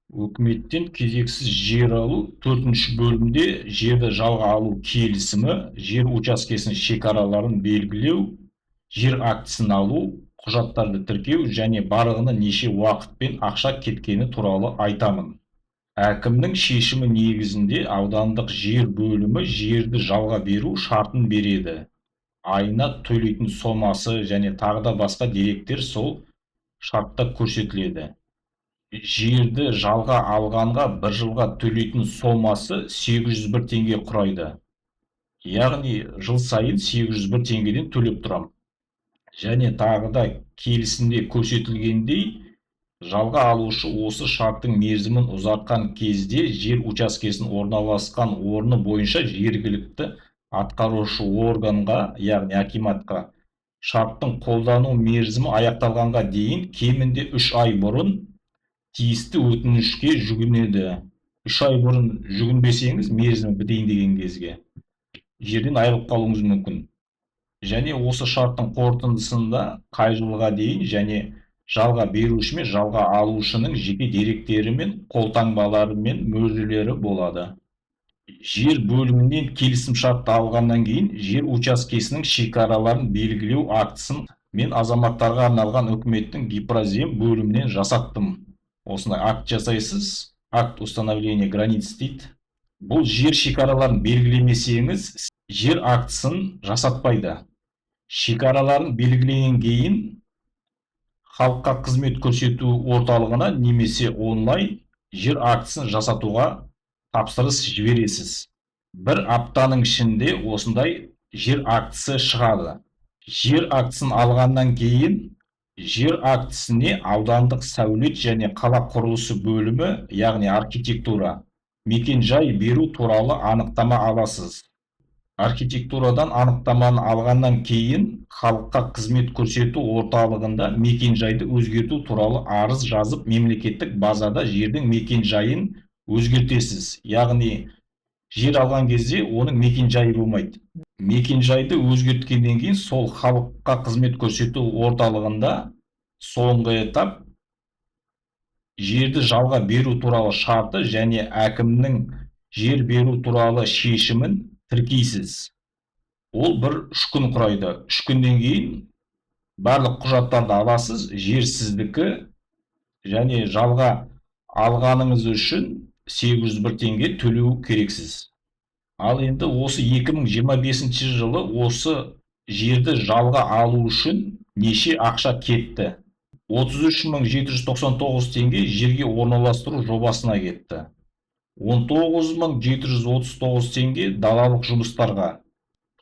Өкіметтен кезексіз жер алу 4-ші бөлімде жерді жалға алу келісімі, жер учаскесінің шекараларын белгілеу, жер актісін алу, құжаттарды тіркеу және барығына неше уақыт пен ақша кеткені туралы айтамын. Әкімнің шешімі негізінде аудандық жер бөлімі жерді жалға беру шартын береді. Айына төлейтін сомасы және тағы да басқа деректер сол шартта көрсетіледі. Жерді жалға алғанға бір жылға төлейтін сомасы 801 теңге құрайды. Яғни жыл сайын 801 теңгеден төлеп тұрам. Және тағы да келісімде көрсетілгендей, жалға алушы осы шарттың мерзімін ұзартқан кезде жер учаскесінің орналасқан орны бойынша жергілікті атқарушы органға, яғни акиматқа, шарттың қолдану мерзімі аяқталғанға дейін кемінде 3 ай бұрын тиісті өтінішке жүгінеді. 3 ай бұрын жүгінбесеңіз, мерзімі бітейін деген кезге жерден айырылып қалуыңыз мүмкін. Және осы шарттың қорытындысында қай жылға дейін және жалға беруші мен жалға алушының жеке деректері мен қолтаңбалары мен мөлшерлері болады. Жер бөлімінен келісім шартты алғаннан кейін жер учаскесінің шекараларын белгілеу актісін мен азаматтарға арналған үкіметтің гипрозем бөлімінен жасаттым. Осындай акт жасайсыз, акт установления границ дейді. Бұл жер шекараларын белгілемесеңіз, жер актісін жасатпайды. Шекараларын белгілеген кейін халыққа қызмет көрсету орталығына немесе онлайн жер актісін жасатуға тапсырыс жібересіз. Бір аптаның ішінде осындай жер актісі шығады. Жер актісін алғаннан кейін жер актісіне аудандық сәулет және қала құрылысы бөлімі, яғни архитектура, мекен-жай беру туралы анықтама аласыз. Архитектурадан анықтаманы алғаннан кейін халыққа қызмет көрсету орталығында мекен-жайды өзгерту туралы арыз жазып, мемлекеттік базада жердің мекен-жайын өзгертесіз. Яғни жер алған кезде оның мекен-жайы болмайды. Мекен-жайды өзгерткеннен кейін сол халыққа қызмет көрсету орталығында соңғы этап жерді жалға беру туралы шарты және әкімнің жер беру туралы шешімін тіркейсіз. Ол 1-3 күн құрайды. 3 күннен кейін барлық құжаттарды аласыз, жер сіздікі, және жалға алғаныңыз үшін 801 теңге төлеу керексіз. Ал енді осы 2025 жылы осы жерді жалға алу үшін неше ақша кетті? 33.799 теңге жерге орналастыру жобасына кетті. 19.739 теңге далалық жұмыстарға,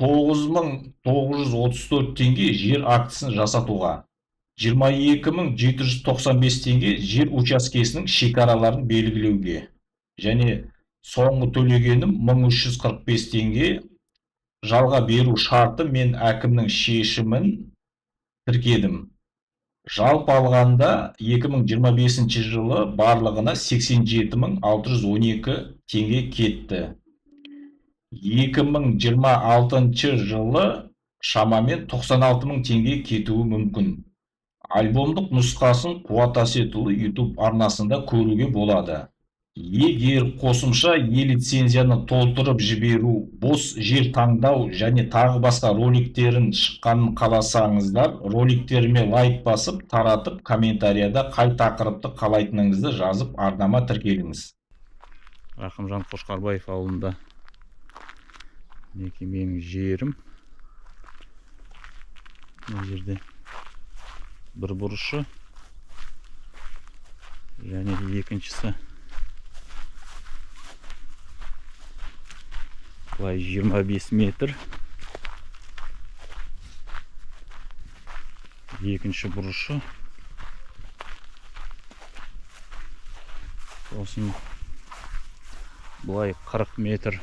9.934 теңге жер актісін жасатуға, 22.795 теңге жер учаскесінің шекараларын белгілеуге, және соңғы төлегенім 1345 теңге жалға беру шарты мен әкімнің шешімін тіркедім. Жалпы алғанда 2025 жылы барлығына 87.612 теңге кетті. 2026 жылы шамамен 96.000 теңге кетуі мүмкін. Альбомдық нұсқасын Қуат Асетұлы YouTube арнасында көруге болады. Егер қосымша лицензияны толтырып жіберу, бос жер таңдау және тағы басқа роликтерін шыққанын қаласаңыздар, роликтеріме лайк басып, таратып, комментарияда қай тақырыпты қалайтыныңызды жазып, арнама тіркеліңіз. Рақымжан Қошқарбаев ауылында мекеменің жерім. Бұл жерде бір бұрышы және екіншісі былай 25 метр. Екінші бұрышы. Сосын былай 40 метр.